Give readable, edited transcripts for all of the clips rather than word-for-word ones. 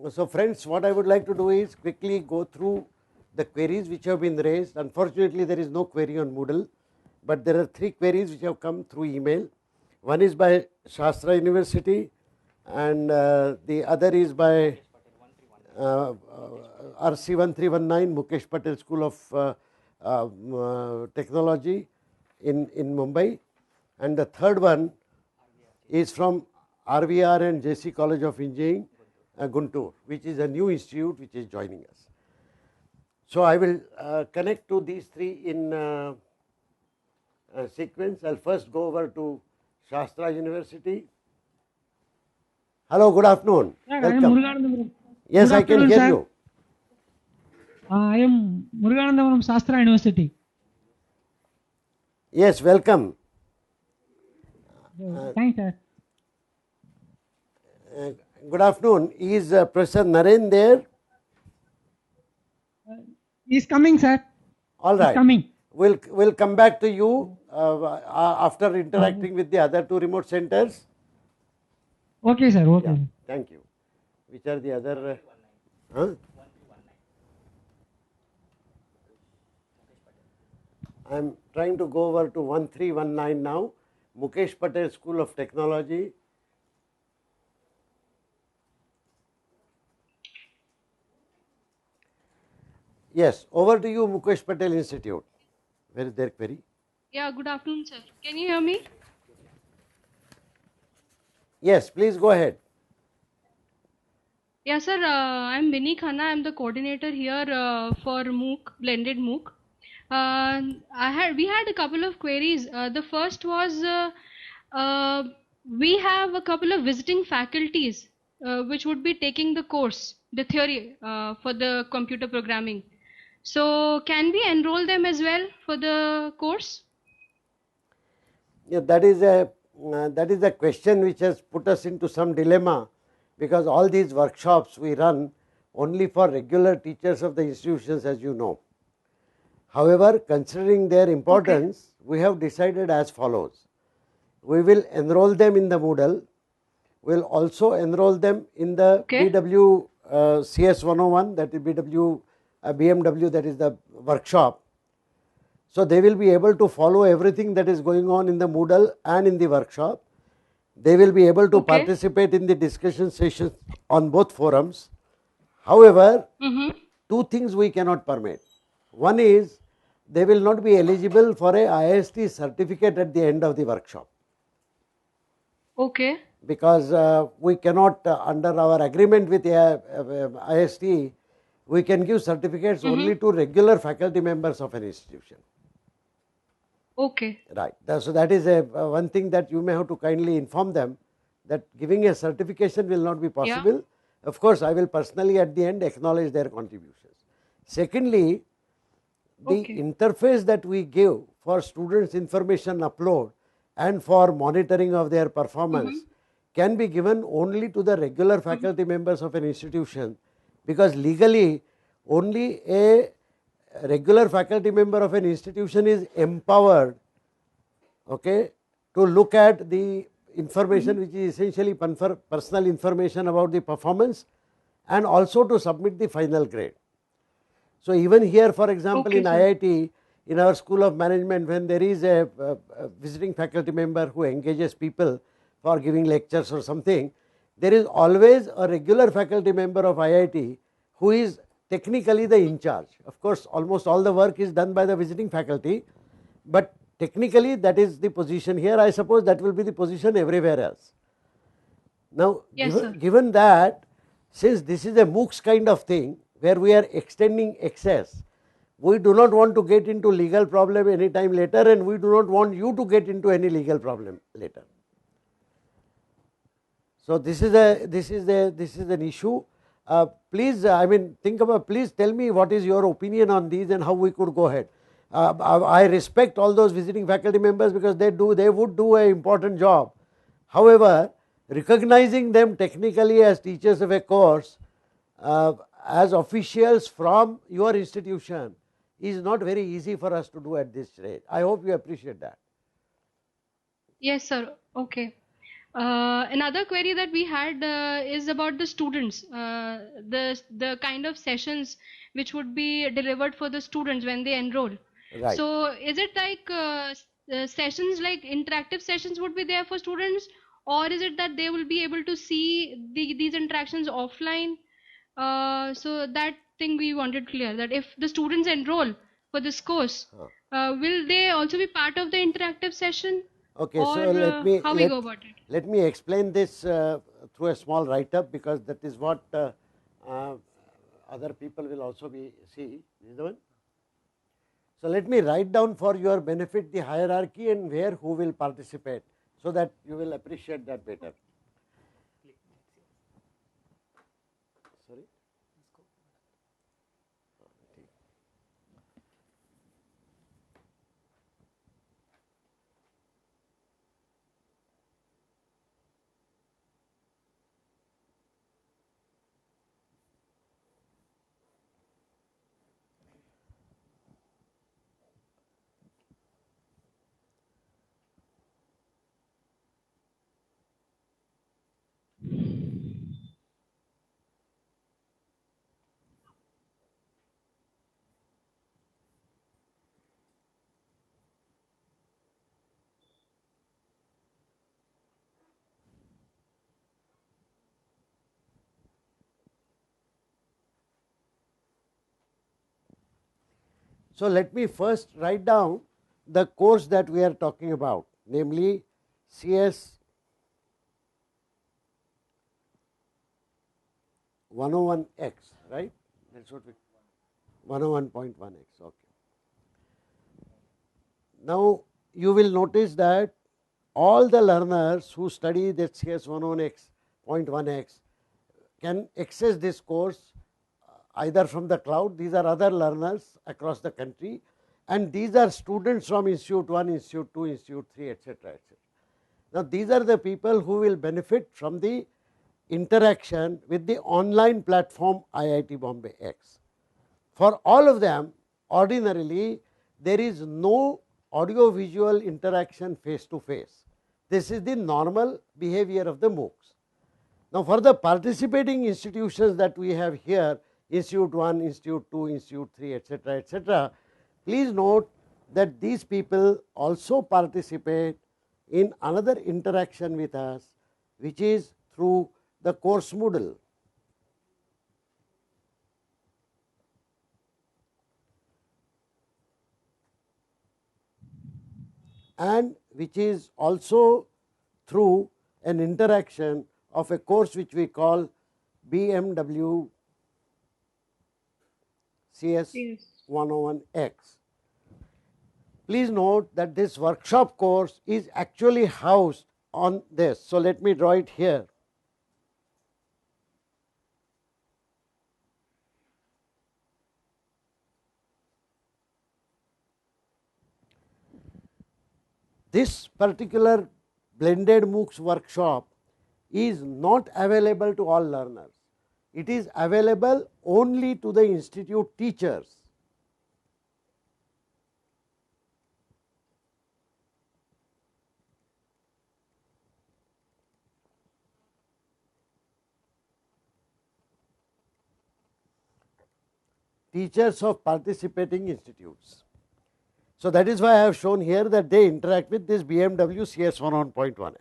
So friends, what I would like to do is quickly go through the queries which have been raised. Unfortunately, there is no query on Moodle, but there are 3 queries which have come through email. One is by Shastra University, and the other is by RC1319, Mukesh Patel School of Technology in Mumbai, and the third one is from RVR and JC College of Engineering, Guntur, which is a new institute which is joining us. So I will connect to these 3 in sequence. I'll first go over to Shastra University. Hello, good afternoon. Sir, I am Muruganandam. Yes, Good I can afternoon, hear sir. you. I am Muruganandam from Shastra University. Yes, welcome. Thanks, sir. Good afternoon. Is Professor Naren there? He's coming, sir. All He's right. coming. We'll come back to you after interacting with the other 2 remote centers. Okay, sir. Okay. Yeah, Sir. thank you. Which are the other? Huh? I'm trying to go over to 1319 now. Mukesh Patel School of Technology. Yes, over to you, Mukesh Patel Institute. Where is their query? Yeah, good afternoon, sir. Can you hear me? Yes, please go ahead. Yeah, sir. I'm Vinny Khanna. I'm the coordinator here for MOOC, blended MOOC. We had a couple of queries. The first was we have a couple of visiting faculties which would be taking the course, the theory for the computer programming. So can we enroll them as well for the course? Yeah, that is a question which has put us into some dilemma, because all these workshops we run only for regular teachers of the institutions, as you know. However, considering their importance, we have decided as follows. We will enroll them in the Moodle. We will also enroll them in the BWCS101, that is BMW, that is the workshop. So they will be able to follow everything that is going on in the Moodle and in the workshop. They will be able to participate in the discussion sessions on both forums. However, 2 things we cannot permit. One is they will not be eligible for a IST certificate at the end of the workshop. Okay. Because we cannot, under our agreement with IST, we can give certificates only to regular faculty members of an institution. Okay. Right. So that is one thing that you may have to kindly inform them, that giving a certification will not be possible. Yeah. Of course, I will personally at the end acknowledge their contributions. Secondly, the interface that we give for students' information upload and for monitoring of their performance can be given only to the regular faculty members of an institution, because legally only a regular faculty member of an institution is empowered, okay, to look at the information which is essentially personal information about the performance, and also to submit the final grade. So even here, for example, in IIT, in our School of Management, when there is a visiting faculty member who engages people for giving lectures or something, there is always a regular faculty member of IIT who is technically the in charge. Of course, almost all the work is done by the visiting faculty, but technically that is the position here. I suppose that will be the position everywhere else. Now, given that, since this is a MOOCs kind of thing where we are extending access, we do not want to get into legal problem any time later, and we do not want you to get into any legal problem later. So this is an issue. Please, please tell me what is your opinion on these and how we could go ahead. I respect all those visiting faculty members because they would do an important job. However, recognizing them technically as teachers of a course, as officials from your institution, is not very easy for us to do at this rate. I hope you appreciate that. Yes, sir. Okay. Another query that we had is about the students, the kind of sessions which would be delivered for the students when they enroll. Right. So is it like sessions like interactive sessions would be there for students, or is it that they will be able to see these interactions offline? So that thing we wanted clear, that if the students enroll for this course, will they also be part of the interactive session? Okay, Or so how we go about it? let me explain this through a small write-up, because that is what other people will also be see. This is the one. So let me write down for your benefit the hierarchy and where who will participate, so that you will appreciate that better. Sorry. So let me first write down the course that we are talking about, namely CS 101X, right? That's what we 101.1x. Okay. Now you will notice that all the learners who study that CS 101.1x can access this course either from the cloud. These are other learners across the country, and these are students from Institute 1, Institute 2, Institute 3, etc., etc. Now these are the people who will benefit from the interaction with the online platform IIT Bombay X. For all of them, ordinarily there is no audio visual interaction face to face. This is the normal behavior of the MOOCs. Now for the participating institutions that we have here, Institute 1, Institute 2, Institute 3, etc., etc., please note that these people also participate in another interaction with us, which is through the course Moodle. And which is also through an interaction of a course which we call BMWCS101X. Please note that this workshop course is actually housed on this. So let me draw it here. This particular blended MOOCs workshop is not available to all learners. It is available only to the institute teachers. Teachers of participating institutes. So that is why I have shown here that they interact with this BMW CS101.1x.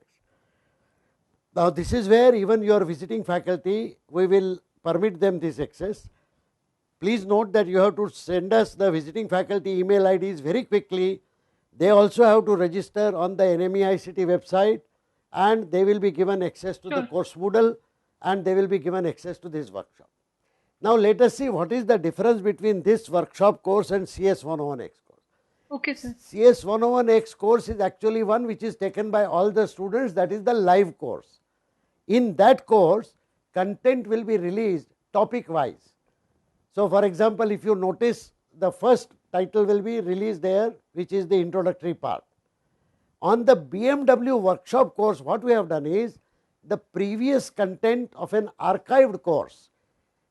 Now this is where even your visiting faculty, we will permit them this access. Please note that you have to send us the visiting faculty email IDs very quickly. They also have to register on the NMEICT website, and they will be given access to the course Moodle, and they will be given access to this workshop. Now let us see what is the difference between this workshop course and CS101X course. Okay, sir. CS101X course is actually one which is taken by all the students, that is the live course. In that course, content will be released topic wise. So for example, if you notice, the first title will be released there, which is the introductory part. On the BMW workshop course, what we have done is the previous content of an archived course,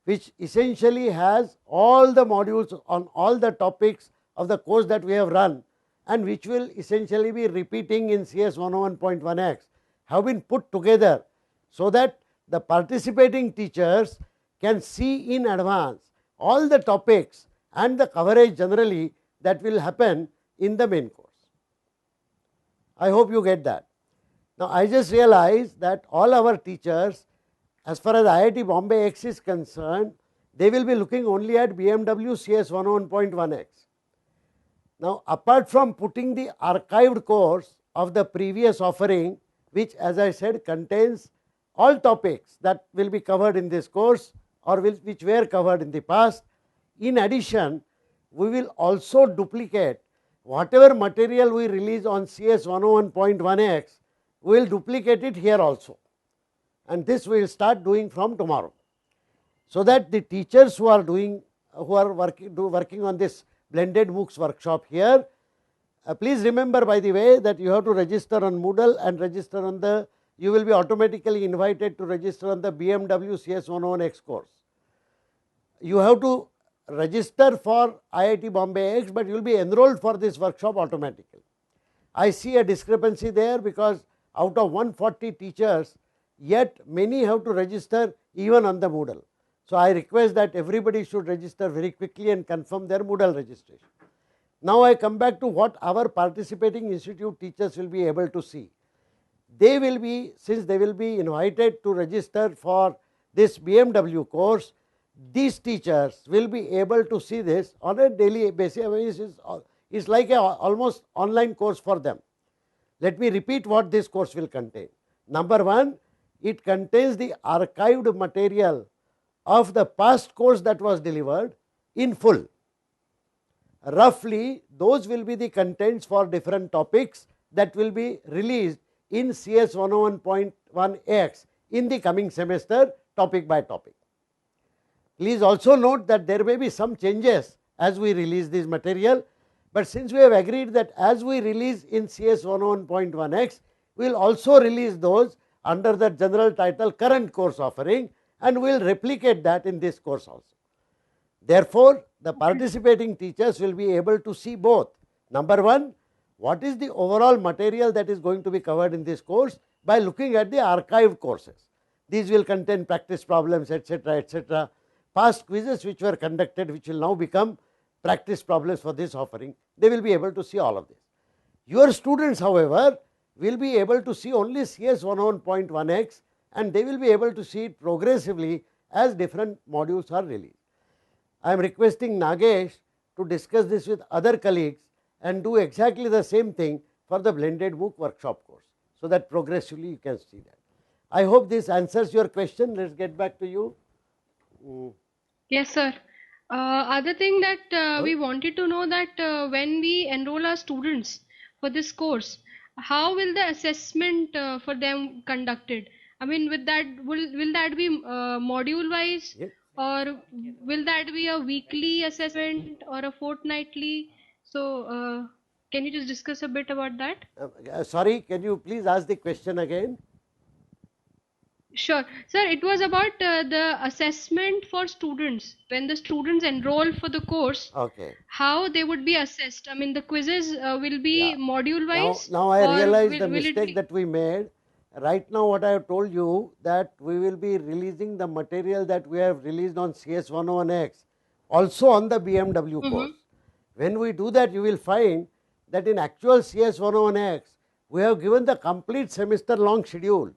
which essentially has all the modules on all the topics of the course that we have run, and which will essentially be repeating in CS101.1x. have been put together so that the participating teachers can see in advance all the topics and the coverage generally that will happen in the main course. I hope you get that. Now, I just realized that all our teachers, as far as IIT Bombay X is concerned, they will be looking only at BMWCS101.1X. Now, apart from putting the archived course of the previous offering, which as I said contains all topics that will be covered in this course or which were covered in the past, in addition, we will also duplicate whatever material we release on CS101.1X, we will duplicate it here also, and this we will start doing from tomorrow, so that the teachers who are working on this blended MOOCs workshop here, please remember, by the way, that you have to register on Moodle and register on the, you will be automatically invited to register on the BMWCS101X course. You have to register for IIT Bombay X, but you will be enrolled for this workshop automatically. I see a discrepancy there because out of 140 teachers, yet many have to register even on the Moodle. So, I request that everybody should register very quickly and confirm their Moodle registration. Now, I come back to what our participating institute teachers will be able to see. They will be, since they will be invited to register for this BMW course, these teachers will be able to see this on a daily basis. I mean, it's like a almost online course for them. Let me repeat what this course will contain. Number one, it contains the archived material of the past course that was delivered in full. Roughly, those will be the contents for different topics that will be released in CS101.1X in the coming semester, topic by topic. Please also note that there may be some changes as we release this material, but since we have agreed that as we release in CS101.1X, we will also release those under the general title current course offering, and we will replicate that in this course also. Therefore, the participating teachers will be able to see both. Number one, what is the overall material that is going to be covered in this course by looking at the archived courses. These will contain practice problems, etc., etc., past quizzes which were conducted, which will now become practice problems for this offering. They will be able to see all of this. Your students, however, will be able to see only CS101.1X, and they will be able to see it progressively as different modules are released. I am requesting Nagesh to discuss this with other colleagues and do exactly the same thing for the blended MOOC workshop course, so that progressively you can see that. I hope this answers your question. Let us get back to you. Yes, sir. Other thing that we wanted to know that when we enroll our students for this course, how will the assessment for them conducted? I mean, with that, will that be module wise, Yes. or will that be a weekly assessment or a fortnightly? So, can you just discuss a bit about that? Sorry, can you please ask the question again? Sure. Sir, it was about the assessment for students. When the students enroll for the course, Okay. how they would be assessed? I mean, the quizzes will be Yeah. module wise, Now I or realize the will it mistake be? that we made. Right now what I have told you, that we will be releasing the material that we have released on CS101X also on the BMW course. When we do that, you will find that in actual CS101X, we have given the complete semester long schedule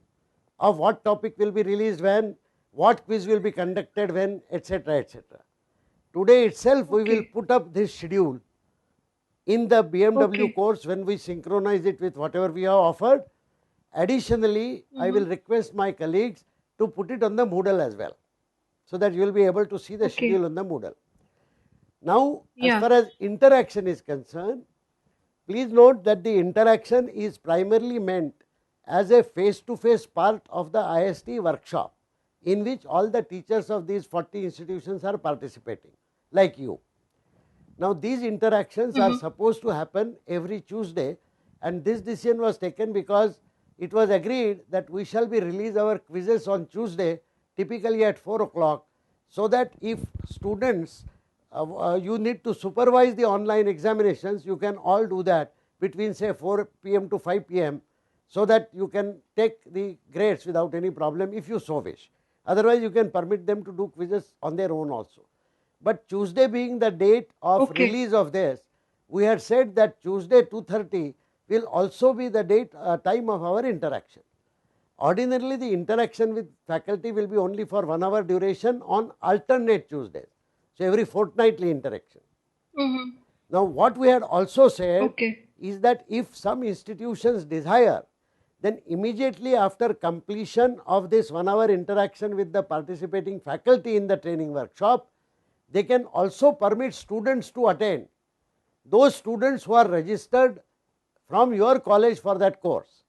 of what topic will be released when, what quiz will be conducted when, etc., etc. Today itself we will put up this schedule in the BMW course when we synchronize it with whatever we have offered. Additionally, I will request my colleagues to put it on the Moodle as well, so that you will be able to see the schedule on the Moodle. Now, as far as interaction is concerned, please note that the interaction is primarily meant as a face-to-face part of the IST workshop, in which all the teachers of these 40 institutions are participating, like you. Now, these interactions are supposed to happen every Tuesday, and this decision was taken because it was agreed that we shall be release our quizzes on Tuesday, typically at 4 o'clock, so that if students, you need to supervise the online examinations, you can all do that between say 4 p.m. to 5 p.m. so that you can take the grades without any problem if you so wish. Otherwise, you can permit them to do quizzes on their own also. But Tuesday being the date of Okay. release of this, we had said that Tuesday 2:30 will also be the date time of our interaction. Ordinarily, the interaction with faculty will be only for 1 hour duration on alternate Tuesdays. So, every fortnightly interaction. Mm-hmm. Now, what we had also said Okay. is that if some institutions desire, then immediately after completion of this 1 hour interaction with the participating faculty in the training workshop, they can also permit students to attend, those students who are registered from your college for that course.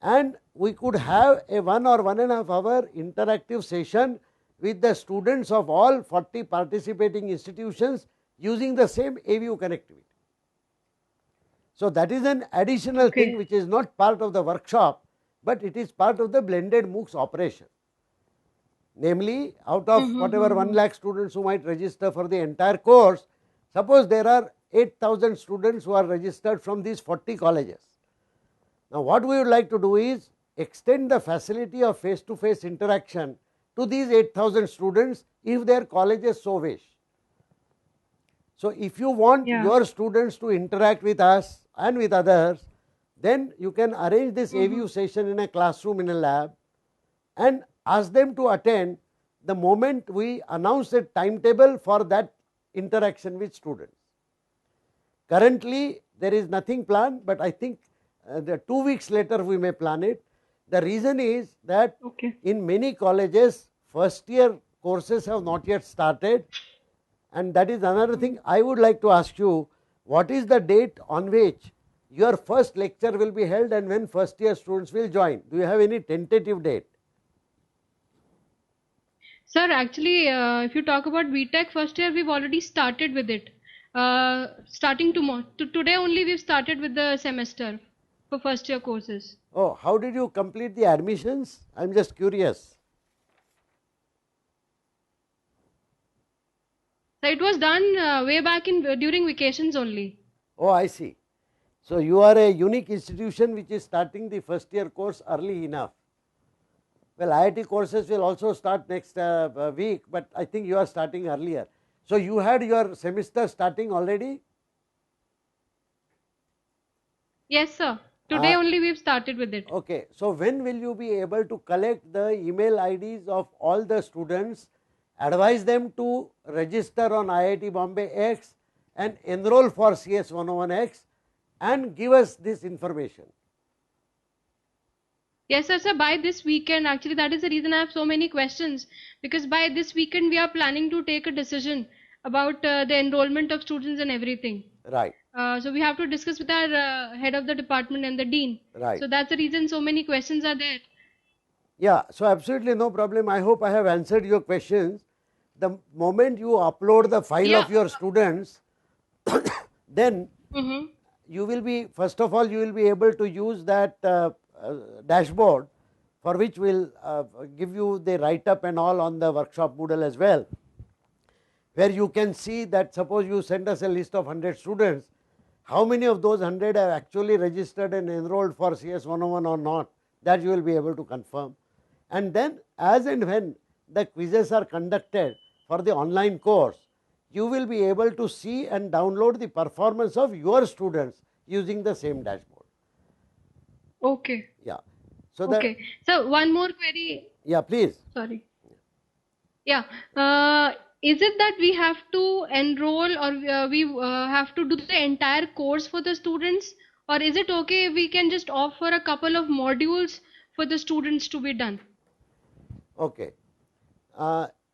And we could have a 1 or 1.5 hour interactive session with the students of all 40 participating institutions using the same AVU connectivity. So, that is an additional Okay. thing which is not part of the workshop, but it is part of the blended MOOCs operation. Namely, out of whatever 1 lakh students who might register for the entire course, suppose there are 8,000 students who are registered from these 40 colleges. Now, what we would like to do is extend the facility of face-to-face interaction to these 8,000 students if their colleges so wish. So, if you want your students to interact with us and with others, then you can arrange this AVU session in a classroom, in a lab, and ask them to attend the moment we announce a timetable for that interaction with students. Currently, there is nothing planned, but I think the 2 weeks later we may plan it. The reason is that in many colleges, first year courses have not yet started, and that is another thing I would like to ask you, what is the date on which your first lecture will be held and when first year students will join? Do you have any tentative date? Sir, actually, if you talk about BTech first year, we've already started with it. Starting tomorrow, today only we've started with the semester for first year courses. Oh, how did you complete the admissions? I am just curious. So it was done way back in during vacations only. Oh, I see. So, you are a unique institution which is starting the first year course early enough. Well, IIT courses will also start next week, but I think you are starting earlier. So, you had your semester starting already? Yes, sir. Today only we've started with it. Okay. So, when will you be able to collect the email IDs of all the students, advise them to register on IIT Bombay X and enroll for CS101X and give us this information? Yes, sir. By this weekend, actually, that is the reason I have so many questions. Because by this weekend, we are planning to take a decision about the enrollment of students and everything. Right. So we have to discuss with our head of the department and the dean. Right. So that's the reason so many questions are there. Yeah. So, absolutely no problem. I hope I have answered your questions. The moment you upload the file of your students, then you will be, first of all, you will be able to use that dashboard, for which will give you the write-up and all on the workshop Moodle as well, where you can see that suppose you send us a list of 100 students, how many of those 100 have actually registered and enrolled for CS101 or not, that you will be able to confirm. And then as and when the quizzes are conducted for the online course, you will be able to see and download the performance of your students using the same dashboard. Okay. Yeah. So okay. So one more query. Yeah, please. Sorry. Yeah. Is it that we have to enroll or we have to do the entire course for the students, or is it okay if we can just offer a couple of modules for the students to be done? Okay.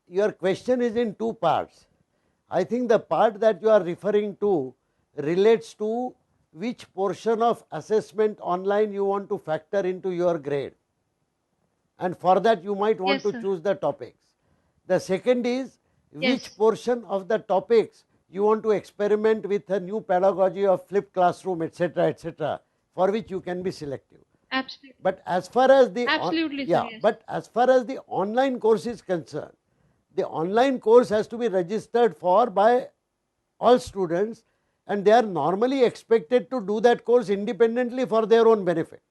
Your question is in two parts. I think the part that you are referring to relates to which portion of assessment online you want to factor into your grade, and for that you might want to choose the topics. The second is which portion of the topics you want to experiment with a new pedagogy of flipped classroom, etc., for which you can be selective. Absolutely. But as far as the but as far as the online course is concerned, the online course has to be registered for by all students, and they are normally expected to do that course independently for their own benefit.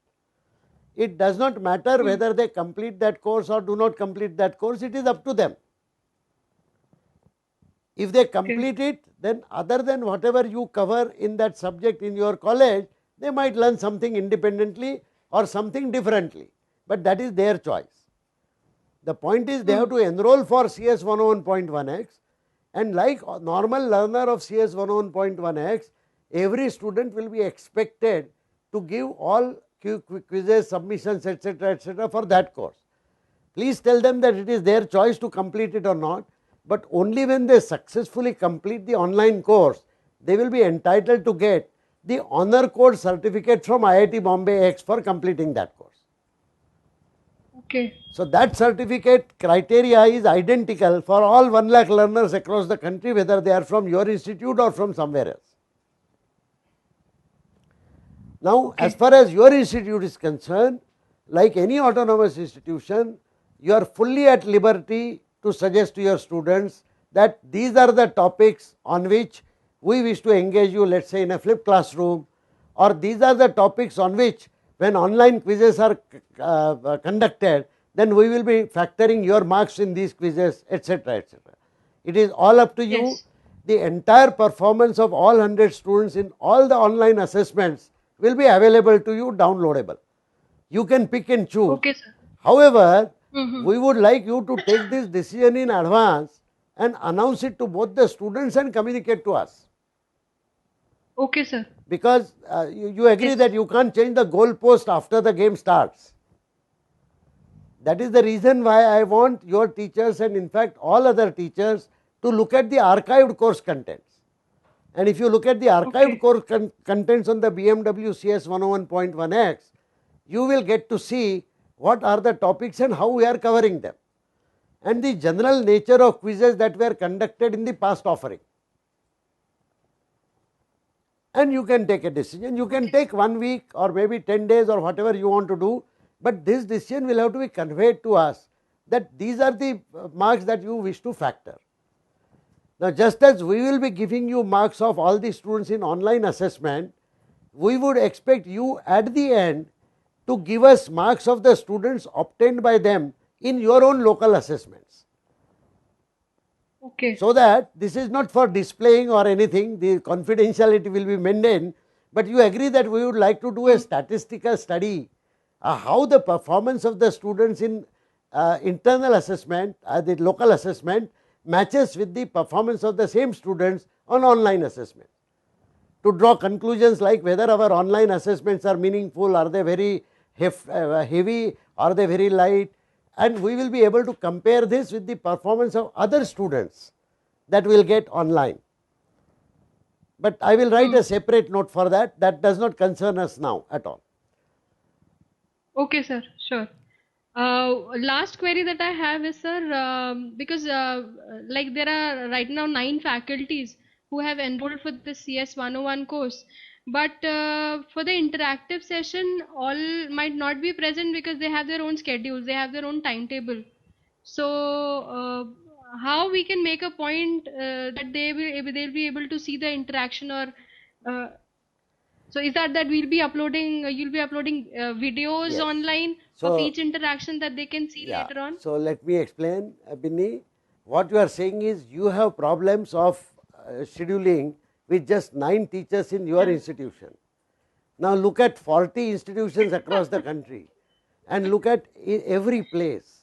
It does not matter whether they complete that course or do not complete that course, it is up to them. If they complete it, then other than whatever you cover in that subject in your college, they might learn something independently or something differently, but that is their choice. The point is they have to enroll for CS101.1x, and like normal learner of CS101.1x, every student will be expected to give all quizzes, submissions, etc. for that course. Please tell them that it is their choice to complete it or not, but only when they successfully complete the online course, they will be entitled to get the honor code certificate from IIT Bombay X for completing that course. Okay. So that certificate criteria is identical for all 1 lakh learners across the country, whether they are from your institute or from somewhere else. Now, as far as your institute is concerned, like any autonomous institution, you are fully at liberty to suggest to your students that these are the topics on which we wish to engage you, let us say in a flipped classroom, or these are the topics on which when online quizzes are conducted, then we will be factoring your marks in these quizzes, etc. It is all up to you. Yes. The entire performance of all 100 students in all the online assessments will be available to you, downloadable. You can pick and choose. Okay, sir. However, we would like you to take this decision in advance and announce it to both the students and communicate to us. Okay, sir. Because you agree that you can't change the goalpost after the game starts. That is the reason why I want your teachers and in fact all other teachers to look at the archived course contents. And if you look at the archived course contents on the BMWCS101.1x, you will get to see what are the topics and how we are covering them, and the general nature of quizzes that were conducted in the past offering. And you can take a decision. You can take 1 week or maybe 10 days or whatever you want to do, but this decision will have to be conveyed to us that these are the marks that you wish to factor. Now, just as we will be giving you marks of all the students in online assessment, we would expect you at the end to give us marks of the students obtained by them in your own local assessments. Okay. So that this is not for displaying or anything, the confidentiality will be maintained, but you agree that we would like to do a statistical study how the performance of the students in internal assessment, the local assessment matches with the performance of the same students on online assessment. To draw conclusions like whether our online assessments are meaningful, are they very heavy, are they very light, and we will be able to compare this with the performance of other students that will get online. But I will write a separate note for that. That does not concern us now at all. Okay, sir. Sure. Last query that I have is, sir, because like there are right now 9 faculties who have enrolled for the CS101 course, but for the interactive session, all might not be present because they have their own schedules, they have their own timetable. So, how we can make a point that they'll be able to see the interaction, or so is that we'll be uploading, you'll be uploading videos Yes. online So, of each interaction that they can see later on? So let me explain, Binny. What you are saying is you have problems of scheduling with just 9 teachers in your institution. Now look at 40 institutions across the country and look at every place.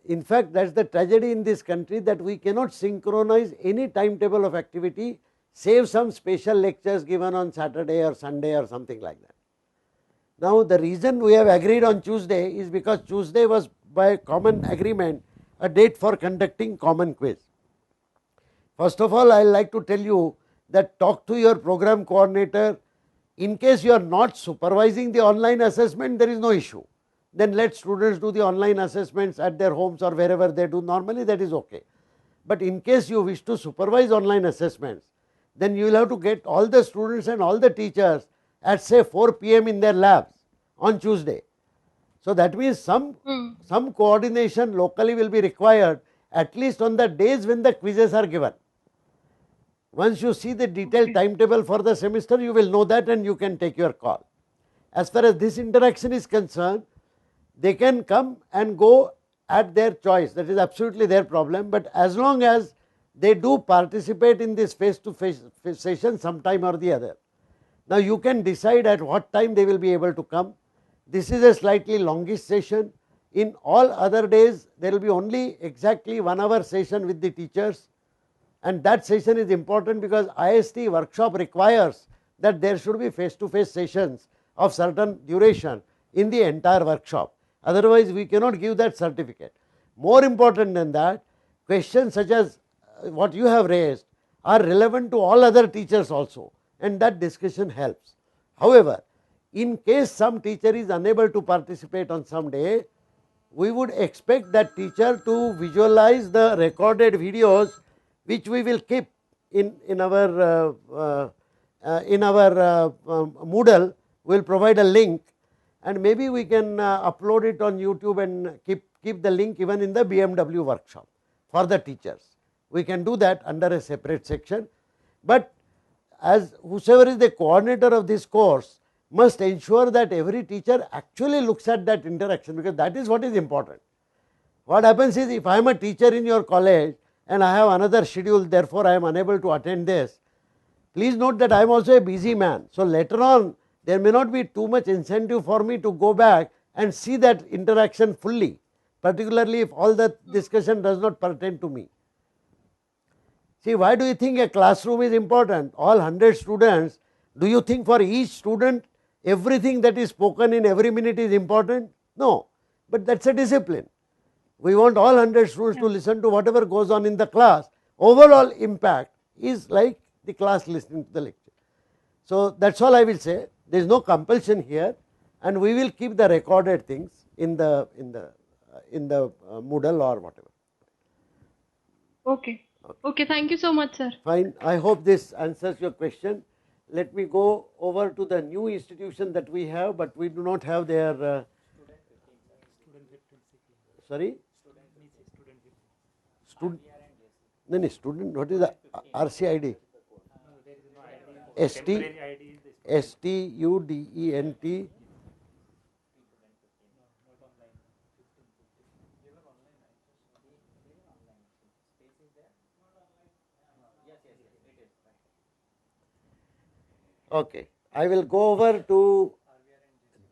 In fact, that's the tragedy in this country, that we cannot synchronize any timetable of activity save some special lectures given on Saturday or Sunday or something like that. Now the reason we have agreed on Tuesday is because Tuesday was by common agreement a date for conducting common quiz. First of all, I would like to tell you that talk to your program coordinator. In case you are not supervising the online assessment, there is no issue. Then let students do the online assessments at their homes or wherever they do normally, that is okay. But in case you wish to supervise online assessments, then you will have to get all the students and all the teachers at say 4 p.m. in their labs on Tuesday. So that means some coordination locally will be required, at least on the days when the quizzes are given. Once you see the detailed timetable for the semester, you will know that and you can take your call. as far as this interaction is concerned, they can come and go at their choice. That is absolutely their problem. But as long as they do participate in this face-to-face session sometime or the other. Now you can decide at what time they will be able to come. This is a slightly longish session. In all other days, there will be only exactly 1 hour session with the teachers, and that session is important because IST workshop requires that there should be face-to-face sessions of certain duration in the entire workshop. Otherwise, we cannot give that certificate. More important than that, questions such as what you have raised are relevant to all other teachers also, and that discussion helps. However, in case some teacher is unable to participate on some day, we would expect that teacher to visualize the recorded videos which we will keep in our Moodle. We will provide a link, and maybe we can upload it on YouTube and keep the link even in the BMW workshop for the teachers. We can do that under a separate section, but as whosoever is the coordinator of this course must ensure that every teacher actually looks at that interaction, because that is what is important. What happens is, if I am a teacher in your college and I have another schedule, therefore I am unable to attend this, please note that I am also a busy man. So later on there may not be too much incentive for me to go back and see that interaction fully, particularly if all that discussion does not pertain to me. See, why do you think a classroom is important? All 100 students, do you think for each student everything that is spoken in every minute is important? No, but that is a discipline. We want all 100 students to listen to whatever goes on in the class. Overall impact is like the class listening to the lecture. So that is all I will say. There is no compulsion here, and we will keep the recorded things in the Moodle or whatever. Okay. Okay, thank you so much, sir. Fine. I hope this answers your question. Let me go over to the new institution that we have, but we do not have their sorry? Student. No, student. What is the RCID? STUDENT. Okay, I will go over to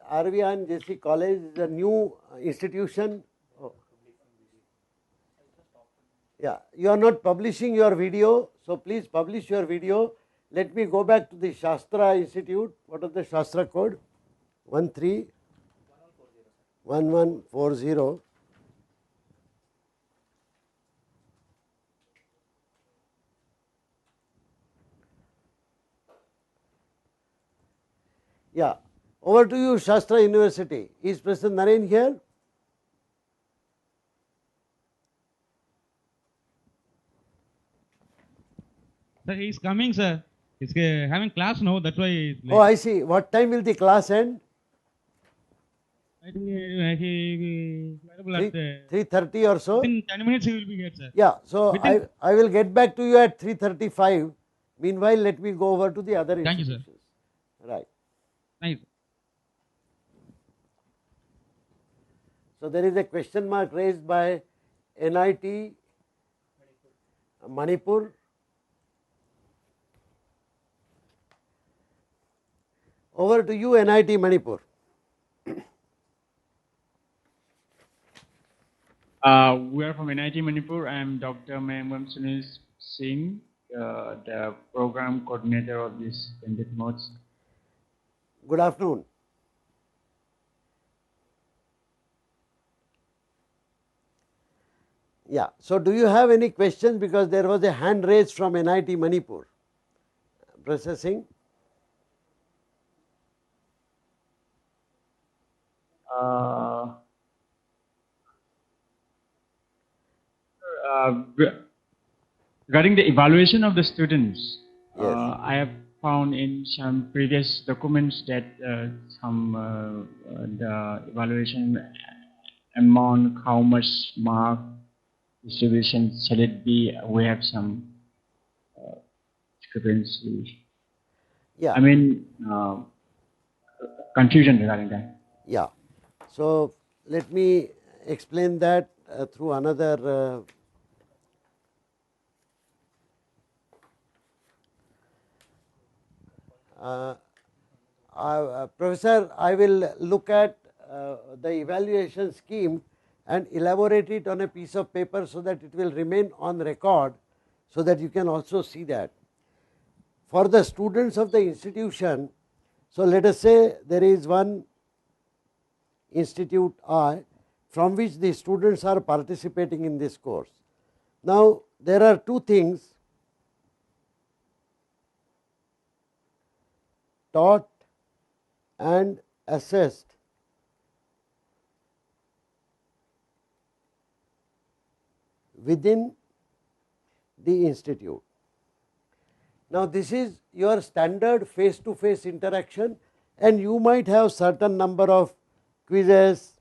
RVNJC College, the new institution. Oh. Yeah, you are not publishing your video, so please publish your video. Let me go back to the Shastra Institute. What is the Shastra code? 131140. Yeah, over to you, Shastra University. Is President Naren here? Sir, he is coming, sir. He's having class now, that's why he's late. Oh, I see. What time will the class end? I think he available at 3:30 or so? within 10 minutes he will be here, sir. Yeah, so I will get back to you at 3:35. Meanwhile, let me go over to the other institutions. Thank you, sir. Right. Thank you. So there is a question mark raised by NIT Manipur. Over to you, NIT Manipur. We are from NIT Manipur. I am Dr. BMWCS101 Singh, the program coordinator of this Pandit Modes. Good afternoon. Yeah, so do you have any questions, because there was a hand raised from NIT Manipur. Professor Singh. Regarding the evaluation of the students, Yes. I have found in some previous documents that the evaluation amount, how much mark distribution shall it be? We have some discrepancy. Yeah. I mean, confusion regarding that. Yeah. So let me explain that through another Professor, I will look at the evaluation scheme and elaborate it on a piece of paper so that it will remain on record, so that you can also see that. For the students of the institution, so let us say there is one institute I from which the students are participating in this course. Now, there are two things: taught and assessed within the institute. Now, this is your standard face-to-face interaction, and you might have certain number of quizzes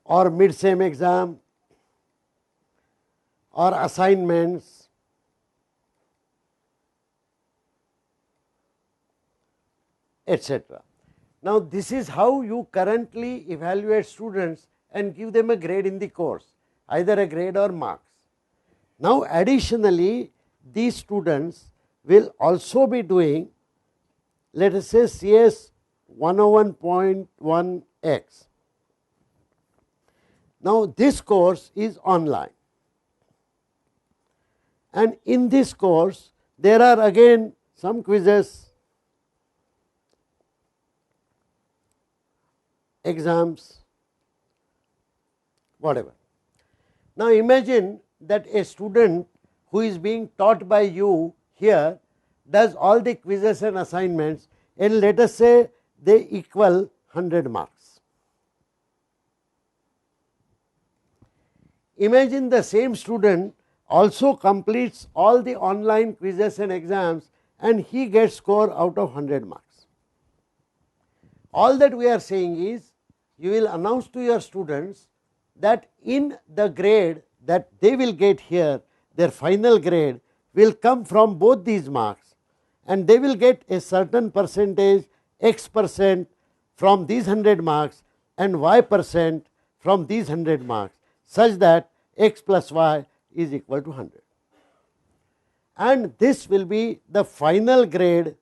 or mid-sem exam or assignments, etc. Now, this is how you currently evaluate students and give them a grade in the course, either a grade or marks. Now, additionally, these students will also be doing, let us say, CS101.1X. Now, this course is online, and in this course there are again some quizzes, exams, whatever. Now, imagine that a student who is being taught by you here does all the quizzes and assignments, and let us say they equal 100 marks. Imagine the same student also completes all the online quizzes and exams, and he gets score out of 100 marks. All that we are saying is, you will announce to your students that in the grade that they will get here, their final grade will come from both these marks, and they will get a certain percentage, X% from these 100 marks and Y% from these 100 marks, such that X plus Y is equal to 100. And this will be the final grade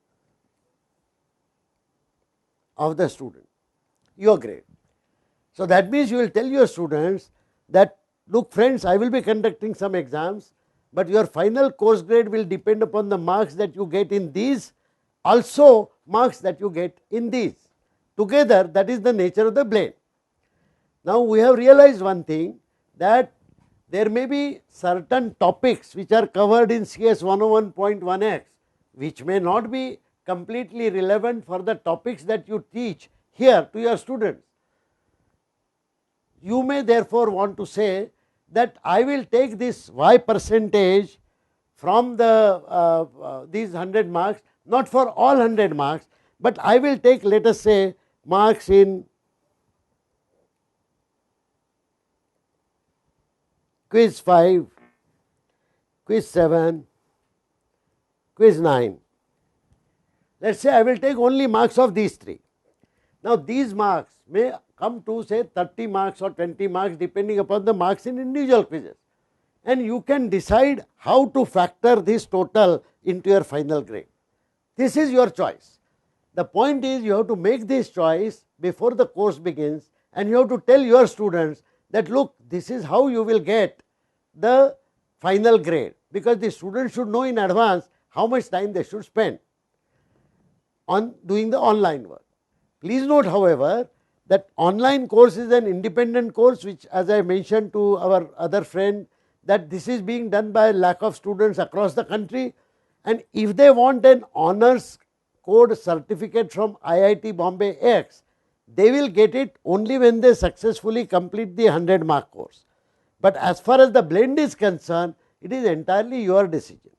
of the student, your grade. So that means you will tell your students that, look friends, I will be conducting some exams, but your final course grade will depend upon the marks that you get in these, also marks that you get in these. Together, that is the nature of the blend. Now, we have realized one thing, that there may be certain topics which are covered in CS101.1X, which may not be completely relevant for the topics that you teach here to your students. You may therefore want to say that I will take this Y percentage from the these 100 marks, not for all 100 marks, but I will take, let us say, marks in quiz 5, quiz 7, quiz 9. Let us say I will take only marks of these three. Now, these marks may come to say 30 marks or 20 marks, depending upon the marks in individual quizzes, and you can decide how to factor this total into your final grade. This is your choice. The point is, you have to make this choice before the course begins, and you have to tell your students that, look, this is how you will get the final grade, because the students should know in advance how much time they should spend on doing the online work. Please note, however, that online course is an independent course, which, as I mentioned to our other friend, that this is being done by a lakh of students across the country, and if they want an honors code certificate from IIT Bombay X, they will get it only when they successfully complete the 100 mark course. But as far as the blend is concerned, it is entirely your decision.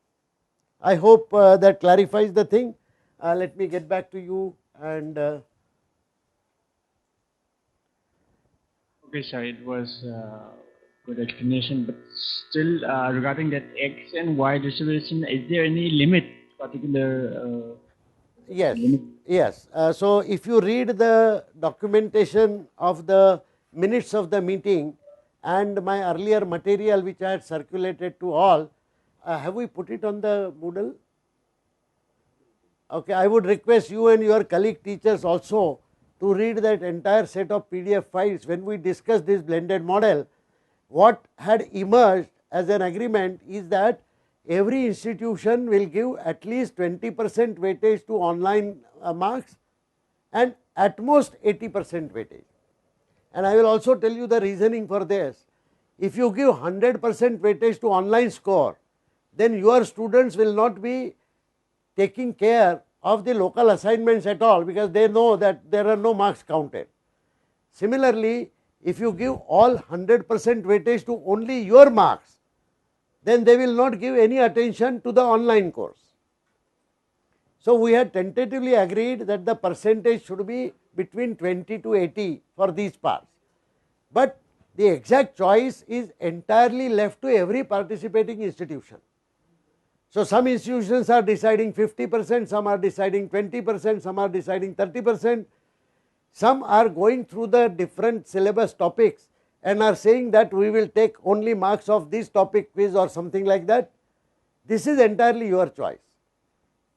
I hope that clarifies the thing. Let me get back to you and Okay, sir, it was good explanation, but still regarding that X and Y distribution, is there any limit, particular yes, limit? Yes. So, if you read the documentation of the minutes of the meeting and my earlier material which I had circulated to all, have we put it on the Moodle? Okay, I would request you and your colleague teachers also to read that entire set of PDF files. When we discussed this blended model, what had emerged as an agreement is that every institution will give at least 20% weightage to online marks and at most 80% weightage. And I will also tell you the reasoning for this. If you give 100% weightage to online score, then your students will not be taking care of the local assignments at all, because they know that there are no marks counted. Similarly, if you give all 100% weightage to only your marks, then they will not give any attention to the online course. So, we had tentatively agreed that the percentage should be between 20 to 80 for these parts, but the exact choice is entirely left to every participating institution. So, some institutions are deciding 50%, some are deciding 20%, some are deciding 30%, some are going through the different syllabus topics and are saying that we will take only marks of this topic quiz or something like that. This is entirely your choice.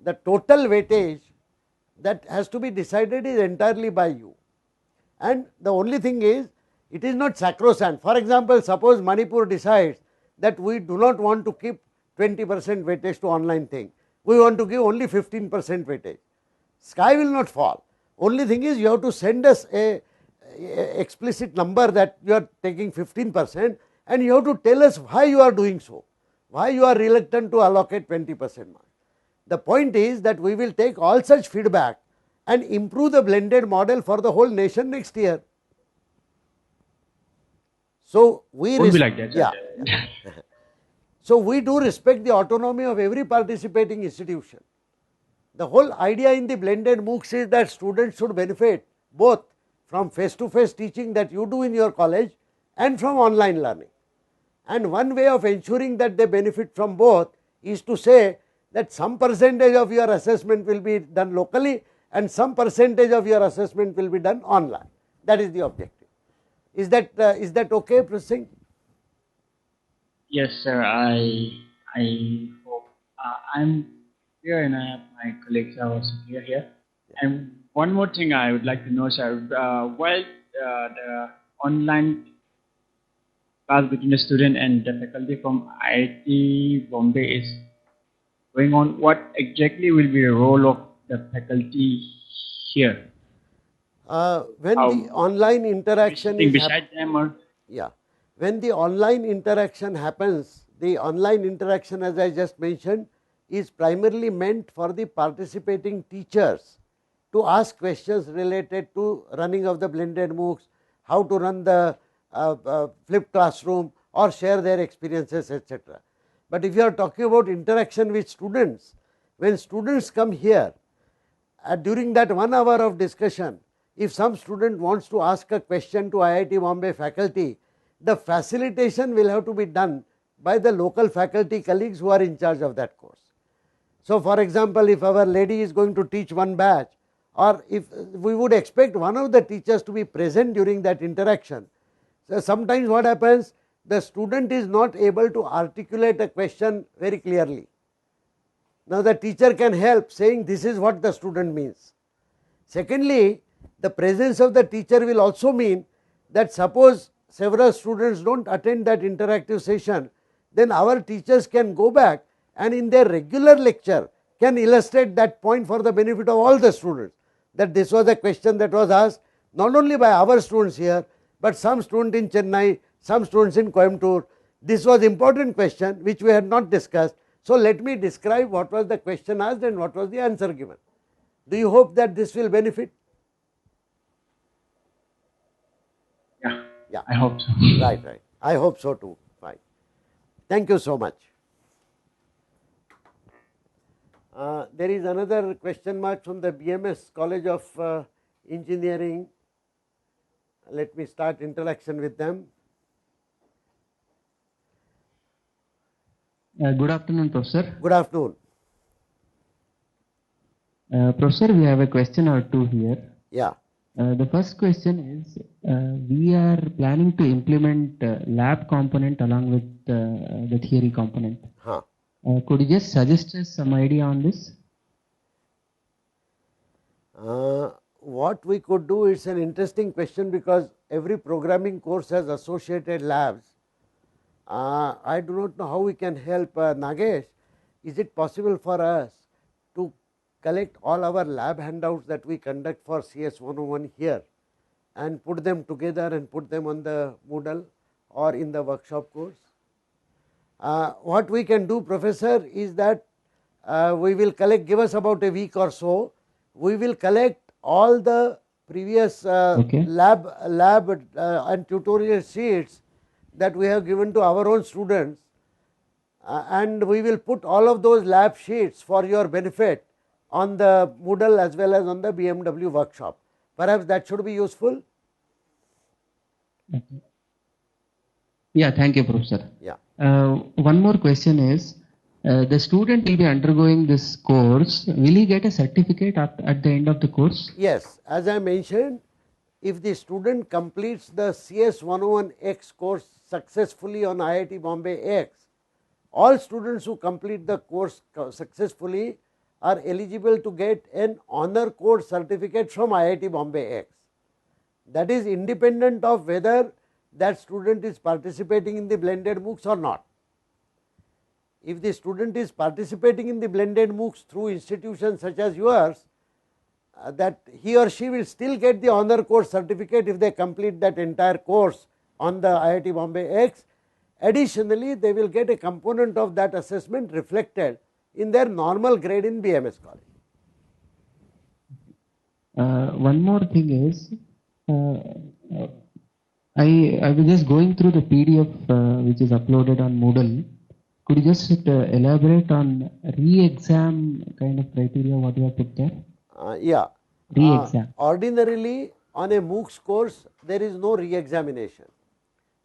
The total weightage that has to be decided is entirely by you, and the only thing is, it is not sacrosanct. For example, suppose Manipur decides that we do not want to keep 20% weightage to online thing, we want to give only 15% weightage. Sky will not fall. Only thing is, you have to send us a explicit number that you are taking 15%, and you have to tell us why you are doing so, why you are reluctant to allocate 20% marks. The point is that we will take all such feedback and improve the blended model for the whole nation next year. So, we Won't be like that. yeah. So, we do respect the autonomy of every participating institution. The whole idea in the blended MOOCs is that students should benefit both from face-to-face teaching that you do in your college and from online learning. And one way of ensuring that they benefit from both is to say that some percentage of your assessment will be done locally and some percentage of your assessment will be done online. That is the objective. Is that okay, Prasing? Yes, sir. I hope I'm here, and I have my colleagues are also here. And one more thing I would like to know, sir. While the online class between the student and the faculty from IIT Bombay is going on, what exactly will be the role of the faculty here? When the online interaction is beside them, or when the online interaction happens, the online interaction, as I just mentioned, is primarily meant for the participating teachers to ask questions related to running of the blended MOOCs, how to run the flipped classroom or share their experiences, etc. But if you are talking about interaction with students, when students come here, during that 1 hour of discussion, if some student wants to ask a question to IIT Bombay faculty, the facilitation will have to be done by the local faculty colleagues who are in charge of that course. So, for example, if our lady is going to teach one batch, or if we would expect one of the teachers to be present during that interaction, so sometimes what happens, the student is not able to articulate a question very clearly. Now, the teacher can help saying this is what the student means. Secondly, the presence of the teacher will also mean that suppose several students do not attend that interactive session, then our teachers can go back and in their regular lecture can illustrate that point for the benefit of all the students, that this was a question that was asked not only by our students here, but some student in Chennai, some students in Coimbatore. This was important question which we had not discussed. So, let me describe what was the question asked and what was the answer given. Do you hope that this will benefit? Yeah, I hope so. Right. I hope so too. Fine. Thank you so much. There is another question mark from the BMS College of Engineering. Let me start interaction with them. Good afternoon, Professor. Good afternoon. Professor, we have a question or two here. Yeah. The first question is, we are planning to implement lab component along with the theory component. Huh. Could you just suggest us some idea on this? What we could do, it's an interesting question because every programming course has associated labs. I do not know how we can help. Nagesh, is it possible for us to collect all our lab handouts that we conduct for CS101 here and put them together and put them on the Moodle or in the workshop course? What we can do, Professor, is that we will collect, give us about a week or so, we will collect all the previous lab and tutorial sheets that we have given to our own students, and we will put all of those lab sheets for your benefit on the Moodle as well as on the BMW workshop. Perhaps that should be useful. Okay. Yeah, thank you, Professor. Yeah. One more question is, the student will be undergoing this course. Will he get a certificate at the end of the course? Yes, as I mentioned, if the student completes the CS101X course successfully on IIT Bombay X, all students who complete the course successfully are eligible to get an honor code certificate from IIT Bombay X. That is independent of whether that student is participating in the blended MOOCs or not. If the student is participating in the blended MOOCs through institutions such as yours, that he or she will still get the honor course certificate if they complete that entire course on the IIT Bombay X. Additionally, they will get a component of that assessment reflected in their normal grade in BMS college. One more thing is, I was just going through the PDF which is uploaded on Moodle. Could you just elaborate on re-exam kind of criteria, what you have put there? Yeah. Re-exam. Ordinarily, on a MOOCs course, there is no re-examination.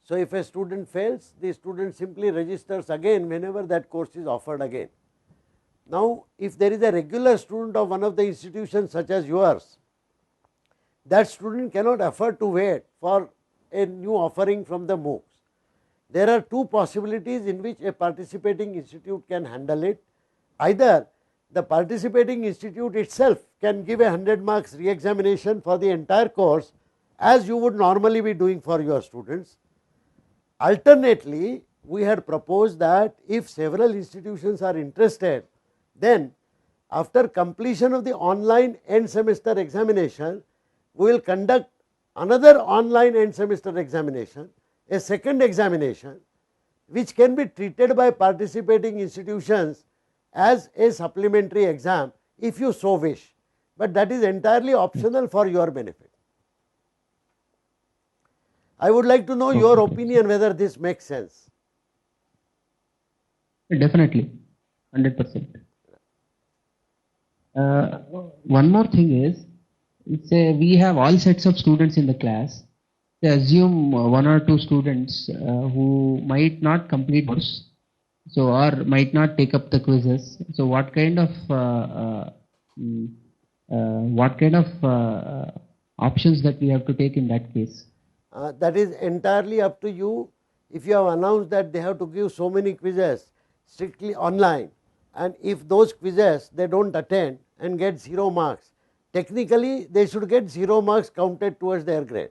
So, if a student fails, the student simply registers again whenever that course is offered again. Now, if there is a regular student of one of the institutions such as yours, that student cannot afford to wait for a new offering from the MOOCs. There are two possibilities in which a participating institute can handle it. Either the participating institute itself can give a 100 marks re-examination for the entire course as you would normally be doing for your students. Alternately, we had proposed that if several institutions are interested, then after completion of the online end semester examination, we will conduct another online end semester examination, a second examination, which can be treated by participating institutions as a supplementary exam if you so wish, but that is entirely optional for your benefit. I would like to know your opinion whether this makes sense. Definitely, 100%. One more thing is, we have all sets of students in the class. They assume one or two students who might not complete course, so or might not take up the quizzes. So what kind of options that we have to take in that case? That is entirely up to you. If you have announced that they have to give so many quizzes strictly online, and if those quizzes they don't attend and get 0 marks, technically they should get 0 marks counted towards their grade.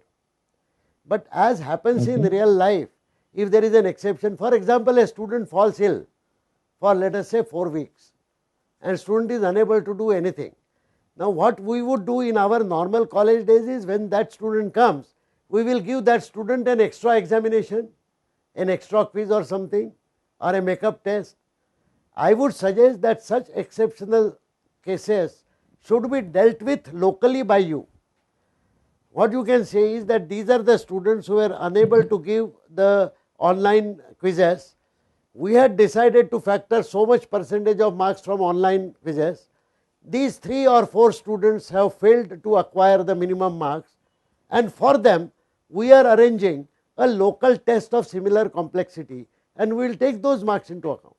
But as happens in real life, if there is an exception, for example, a student falls ill for let us say 4 weeks and student is unable to do anything. Now what we would do in our normal college days is, when that student comes, we will give that student an extra examination, an extra quiz or something, or a makeup test. I would suggest that such exceptional cases should be dealt with locally by you. What you can say is that these are the students who were unable to give the online quizzes. We had decided to factor so much percentage of marks from online quizzes. These 3 or 4 students have failed to acquire the minimum marks, and for them we are arranging a local test of similar complexity, and we will take those marks into account.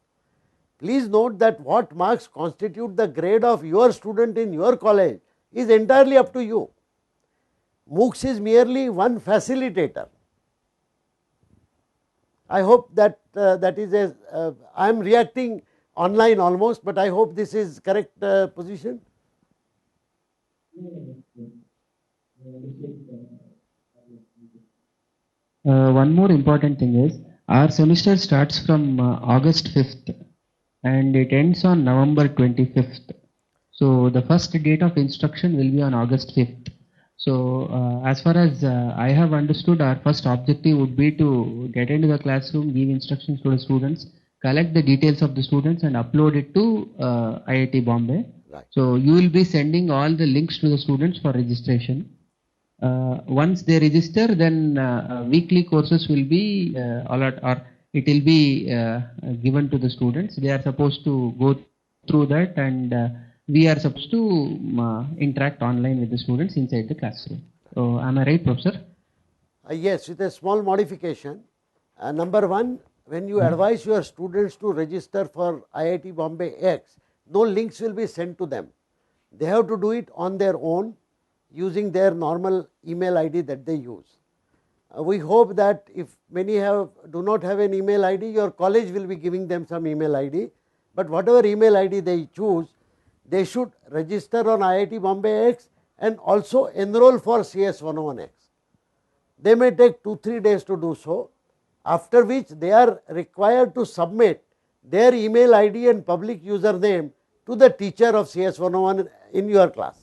Please note that what marks constitute the grade of your student in your college is entirely up to you. MOOCs is merely one facilitator. I hope that that is a, I am reacting online almost, but I hope this is correct position. One more important thing is our semester starts from August 5th and it ends on November 25th. So the first date of instruction will be on August 5th. So as far as I have understood, our first objective would be to get into the classroom, give instructions to the students, collect the details of the students and upload it to IIT Bombay. Right. So you will be sending all the links to the students for registration. Once they register, then weekly courses will be or it will be given to the students. They are supposed to go through that, and we are supposed to interact online with the students inside the classroom. So, am I right, Professor? Yes, with a small modification. Number one, when you advise your students to register for IIT Bombay X, no links will be sent to them. They have to do it on their own using their normal email ID that they use. We hope that if many do not have an email ID, your college will be giving them some email ID, but whatever email ID they choose, they should register on IIT Bombay X and also enroll for CS101X. They may take 2-3 days to do so, after which they are required to submit their email ID and public username to the teacher of CS101 in your class.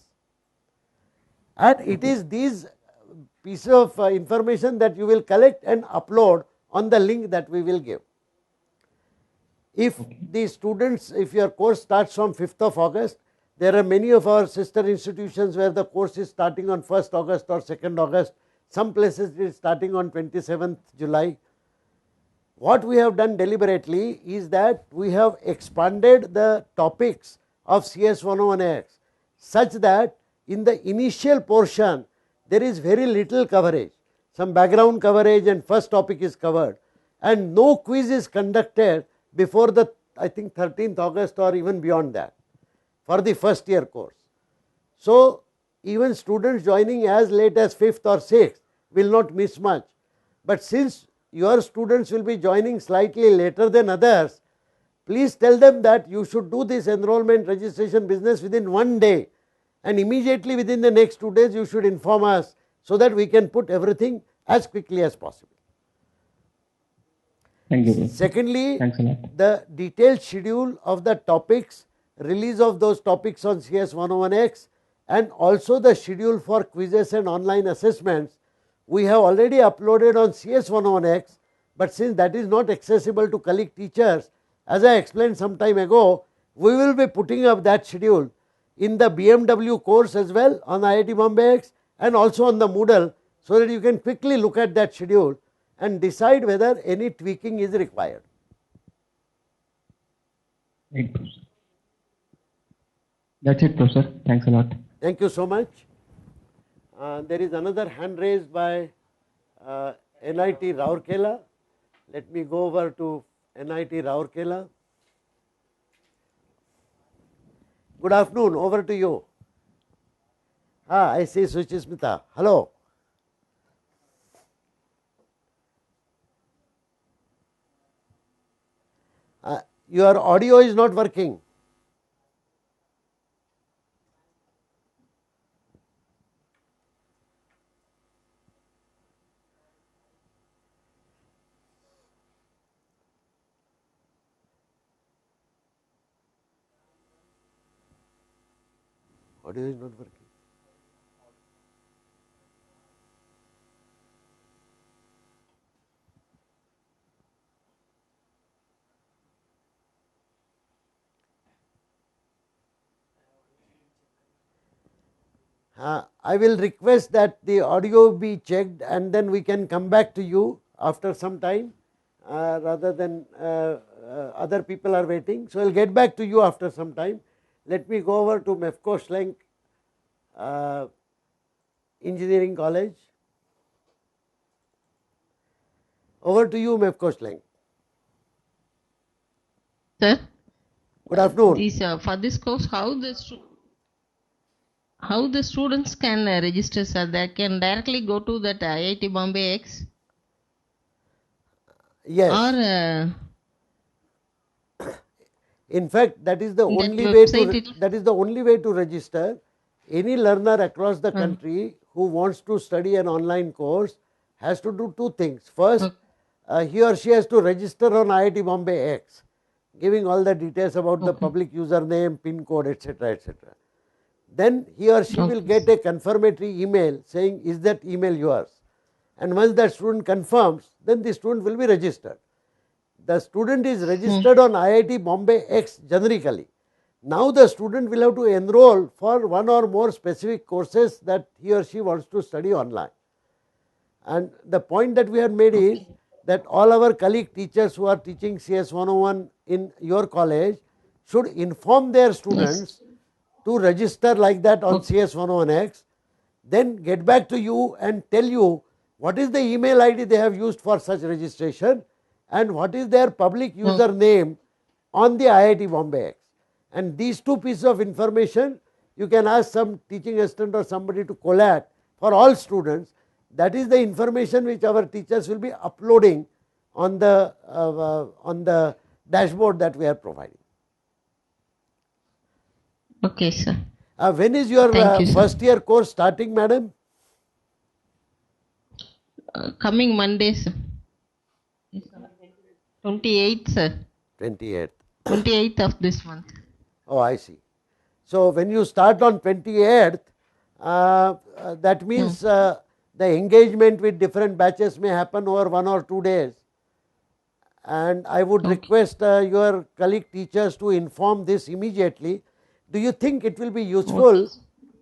And it is these pieces of information that you will collect and upload on the link that we will give. If the students, if your course starts from 5th of August, there are many of our sister institutions where the course is starting on 1st August or 2nd August. Some places it is starting on 27th July. What we have done deliberately is that we have expanded the topics of CS101X such that in the initial portion there is very little coverage. Some background coverage and first topic is covered, and no quiz is conducted before the, I think, 13th August or even beyond that for the first year course. So even students joining as late as 5th or 6th will not miss much. But since your students will be joining slightly later than others, please tell them that you should do this enrollment registration business within 1 day, and immediately within the next 2 days you should inform us so that we can put everything as quickly as possible. Thank you. Secondly, Thanks a lot. the detailed schedule of the topics, release of those topics on CS101X, and also the schedule for quizzes and online assessments, we have already uploaded on CS101X, but since that is not accessible to colleague teachers, as I explained some time ago, we will be putting up that schedule in the BMW course as well on IIT Bombay X and also on the Moodle, so that you can quickly look at that schedule and decide whether any tweaking is required. Right, Professor. That's it, Professor. Thanks a lot. Thank you so much. There is another hand raised by NIT Rourkela. Let me go over to NIT Rourkela. Good afternoon, over to you. I see Suchimita. Hello. Your audio is not working. Audio is not working. I will request that the audio be checked and then we can come back to you after some time rather than other people are waiting. So, I will get back to you after some time. Let me go over to MEFCO Schlenk Engineering College. Over to you, MEFCO Schlenk. Sir, Good afternoon. This for this course, how the students can register, sir? They can directly go to that IIT Bombay X, Yes. or In fact, that is the that only way website to register. Any learner across the country who wants to study an online course has to do two things. First, he or she has to register on IIT Bombay X, giving all the details about the public username, PIN code, etc., etc. Then he or she will get a confirmatory email saying, is that email yours? And once that student confirms, then the student will be registered. The student is registered on IIT Bombay X generically. Now the student will have to enroll for one or more specific courses that he or she wants to study online. And the point that we had made is that all our colleague teachers who are teaching CS101 in your college should inform their students to register like that on CS101X, then get back to you and tell you what is the email ID they have used for such registration and what is their public username on the IIT Bombay X. And these two pieces of information you can ask some teaching assistant or somebody to collate for all students. That is the information which our teachers will be uploading on the dashboard that we are providing. okay, sir. When is your first year course starting, madam? Coming Monday, sir. 28th, sir. 28th. 28th of this month. Oh, I see. So when you start on 28th, that means the engagement with different batches may happen over 1 or 2 days. And I would request your colleague teachers to inform this immediately. Do you think it will be useful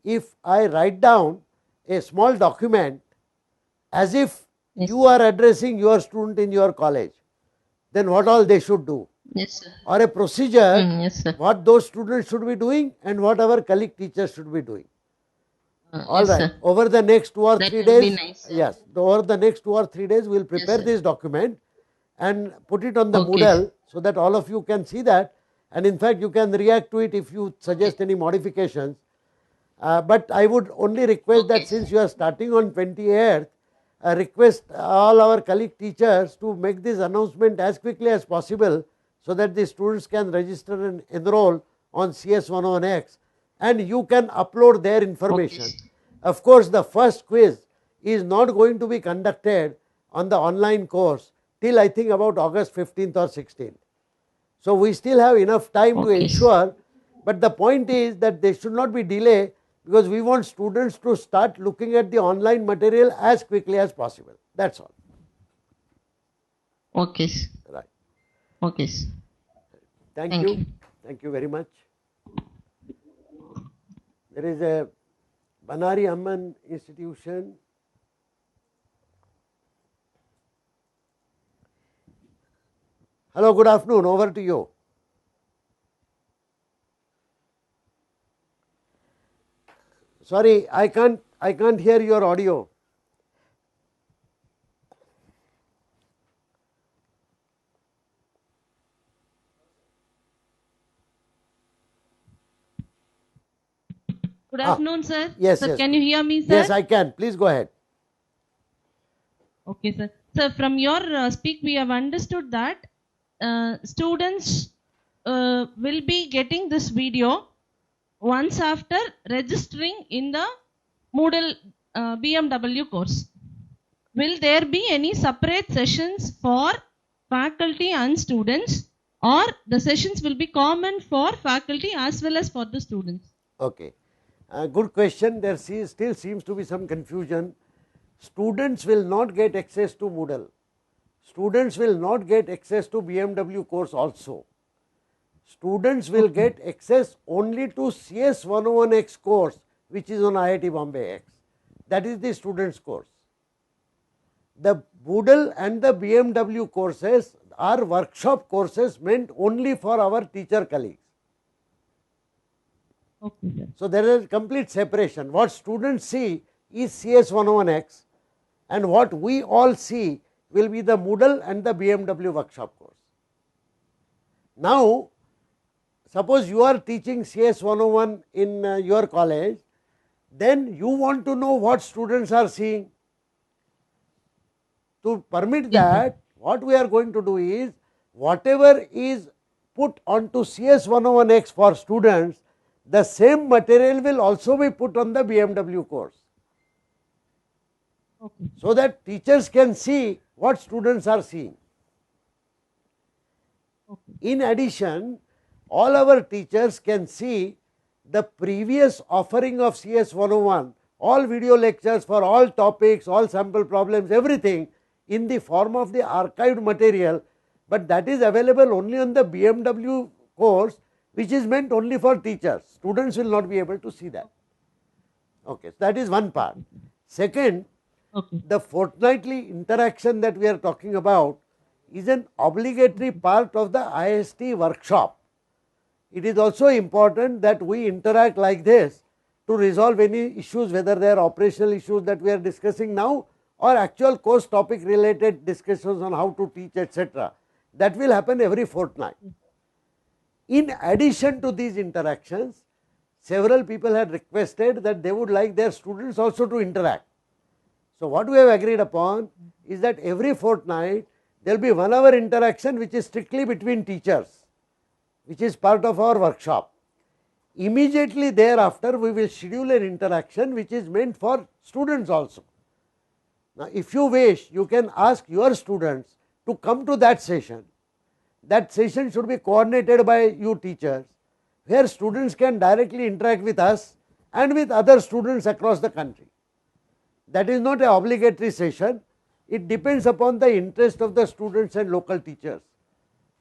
if I write down a small document as if you are addressing your student in your college? Then what all they should do? Yes, sir. Or a procedure, Yes, sir. what those students should be doing and what our colleague teachers should be doing. All yes, right. sir. Over the next 2 or That 3 will days, be nice, sir. yes, over the next 2 or 3 days, we will prepare sir. this document and put it on the Okay. Moodle so that all of you can see that. And in fact, you can react to it if you suggest any modifications. But I would only request that since you are starting on 28th, request all our colleague teachers to make this announcement as quickly as possible so that the students can register and enroll on CS101X and you can upload their information. Of course, the first quiz is not going to be conducted on the online course till I think about August 15th or 16th. So we still have enough time to ensure, but the point is that there should not be delay because we want students to start looking at the online material as quickly as possible. That's all. Okay, sir. Right. Okay, sir. Thank Thank you. you. Thank you very much. There is a Banari Amman institution. Hello, good afternoon. Over to you. Sorry, I can't hear your audio. Good afternoon, sir. Yes, sir, yes. can you hear me, sir? Yes, I can. Please go ahead. Okay, sir. Sir, from your speak, we have understood that students will be getting this video once after registering in the Moodle BMW course. Will there be any separate sessions for faculty and students, or the sessions will be common for faculty as well as for the students? Okay. Good question. There still seems to be some confusion. Students will not get access to Moodle. Students will not get access to BMW course also. Students will get access only to CS101X course, which is on IIT Bombay X. That is the students course. The Moodle and the BMW courses are workshop courses meant only for our teacher colleagues. Okay, sir. So there is a complete separation. What students see is CS101X and what we all see will be the Moodle and the BMW workshop course. Now suppose you are teaching CS101 in your college, then you want to know what students are seeing. To permit that, what we are going to do is, whatever is put onto CS101X for students, the same material will also be put on the BMW course. So that teachers can see what students are seeing. In addition, all our teachers can see the previous offering of CS101, all video lectures for all topics, all sample problems, everything in the form of the archived material, but that is available only on the BMW course, which is meant only for teachers. Students will not be able to see that. Okay, so that is one part. Second, the fortnightly interaction that we are talking about is an obligatory part of the IST workshop. It is also important that we interact like this to resolve any issues, whether they are operational issues that we are discussing now or actual course topic related discussions on how to teach, etc. That will happen every fortnight. In addition to these interactions, several people had requested that they would like their students also to interact. So what we have agreed upon is that every fortnight there will be 1 hour interaction which is strictly between teachers, which is part of our workshop. Immediately thereafter we will schedule an interaction which is meant for students also. Now if you wish, you can ask your students to come to that session. That session should be coordinated by you teachers, where students can directly interact with us and with other students across the country. That is not an obligatory session. It depends upon the interest of the students and local teachers.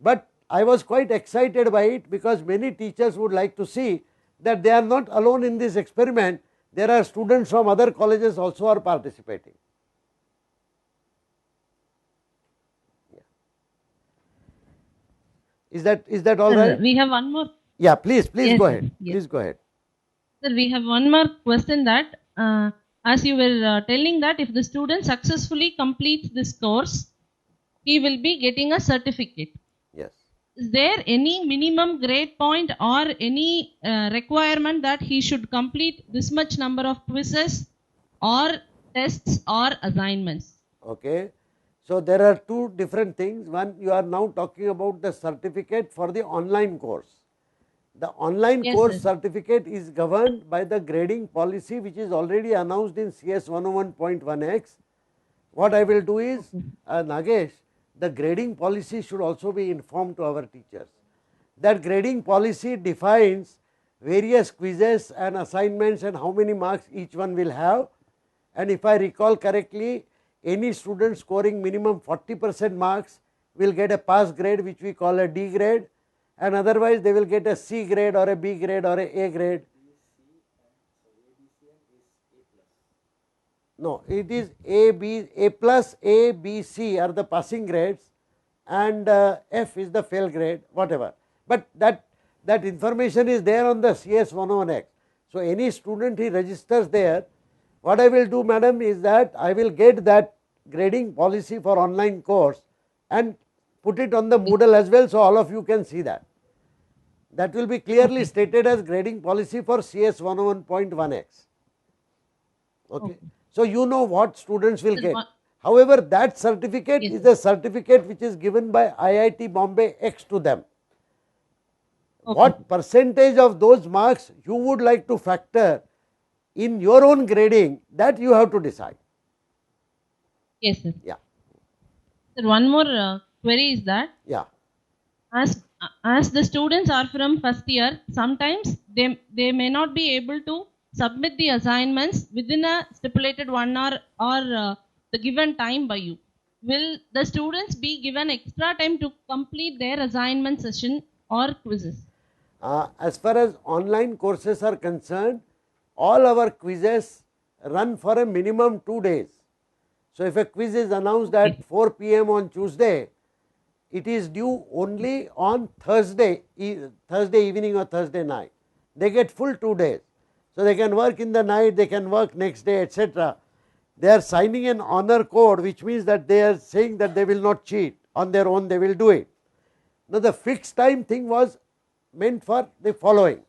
But I was quite excited by it because many teachers would like to see that they are not alone in this experiment. There are students from other colleges also are participating. Is that all right? We have one more. Yeah, please Yes, go ahead. yes. Please go ahead. Sir, we have one more question that as you were telling that if the student successfully completes this course, he will be getting a certificate. Yes. Is there any minimum grade point or any requirement that he should complete this much number of quizzes or tests or assignments? Okay. So there are two different things. One, you are now talking about the certificate for the online course. The online Yes, course sir. certificate is governed by the grading policy which is already announced in CS101.1x. What I will do is, Nagesh, the grading policy should also be informed to our teachers. That grading policy defines various quizzes and assignments and how many marks each one will have. And if I recall correctly, any student scoring minimum 40% marks will get a pass grade which we call a D grade, and otherwise they will get a C grade or a B grade or a grade. No, it is A plus, A, B, C are the passing grades and F is the fail grade, whatever. But that information is there on the CS101X. So any student he registers there, what I will do, madam, is that I will get that grading policy for online course and put it on the Moodle as well, so all of you can see that. That will be clearly stated as grading policy for CS101.1x. Okay. So you know what students will get. However, that certificate is a certificate which is given by IIT Bombay X to them. What percentage of those marks you would like to factor in your own grading, that you have to decide. Yes, sir. Yeah. Sir, one more query is that Yeah. as the students are from first year, sometimes they may not be able to submit the assignments within a stipulated 1 hour or the given time by you. Will the students be given extra time to complete their assignment session or quizzes? As far as online courses are concerned, all our quizzes run for a minimum 2 days. So if a quiz is announced at 4 p.m. on Tuesday, it is due only on Thursday evening or Thursday night. They get full 2 days. So they can work in the night, they can work next day, etc. They are signing an honor code, which means that they are saying that they will not cheat. On their own they will do it. Now the fixed time thing was meant for the following.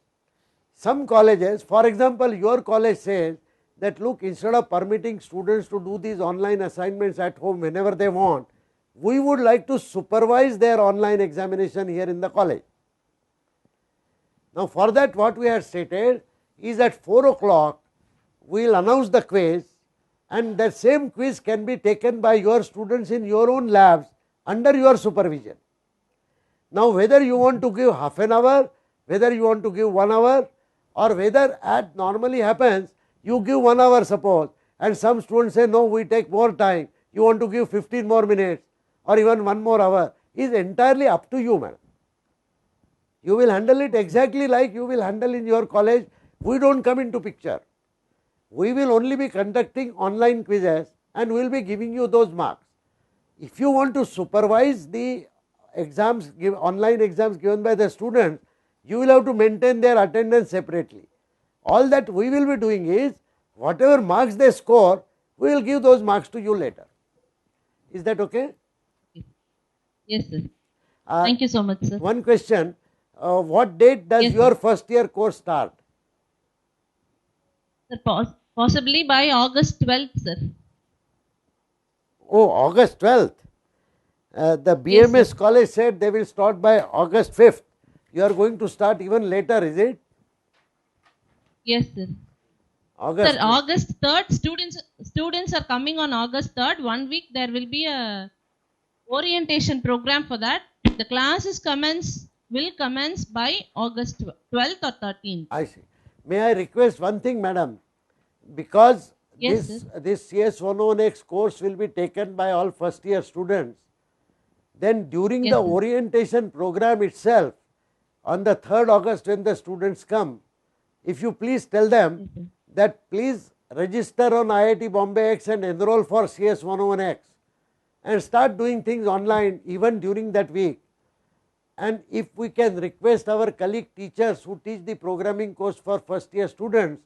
Some colleges, for example, your college says that look, instead of permitting students to do these online assignments at home whenever they want, we would like to supervise their online examination here in the college. Now, for that what we have stated is at 4 o'clock we will announce the quiz, and that same quiz can be taken by your students in your own labs under your supervision. Now, whether you want to give half an hour, whether you want to give 1 hour, or whether as normally happens you give 1 hour suppose, and some students say no, we take more time, you want to give 15 more minutes or even 1 more hour, is entirely up to you, madam. You will handle it exactly like you will handle in your college. We do not come into picture. We will only be conducting online quizzes and we will be giving you those marks. If you want to supervise the exams, online exams given by the students, you will have to maintain their attendance separately. All that we will be doing is, whatever marks they score, we will give those marks to you later. Is that okay? Yes, sir. Thank you so much, sir. One question, what date does your first year course start? Sir, possibly by August 12th, sir. Oh, August 12th. The BMS college said they will start by August 5th. You are going to start even later, is it? Yes, sir. August. Sir, August 3rd, students are coming on August 3rd. 1 week there will be a orientation program for that. The classes will commence by August 12th or 13th. I see. May I request one thing, madam? Because this CS101X course will be taken by all first year students, then during the orientation program itself, on the 3rd August when the students come, if you please tell them that please register on IIT Bombay X and enroll for CS101X and start doing things online even during that week. And if we can request our colleague teachers who teach the programming course for first year students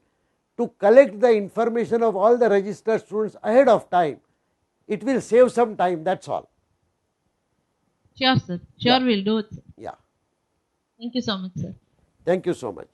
to collect the information of all the registered students ahead of time, it will save some time, that is all. Sure, sir. Sure, we'll do it, sir. Yeah. Thank you so much, sir. Thank you so much.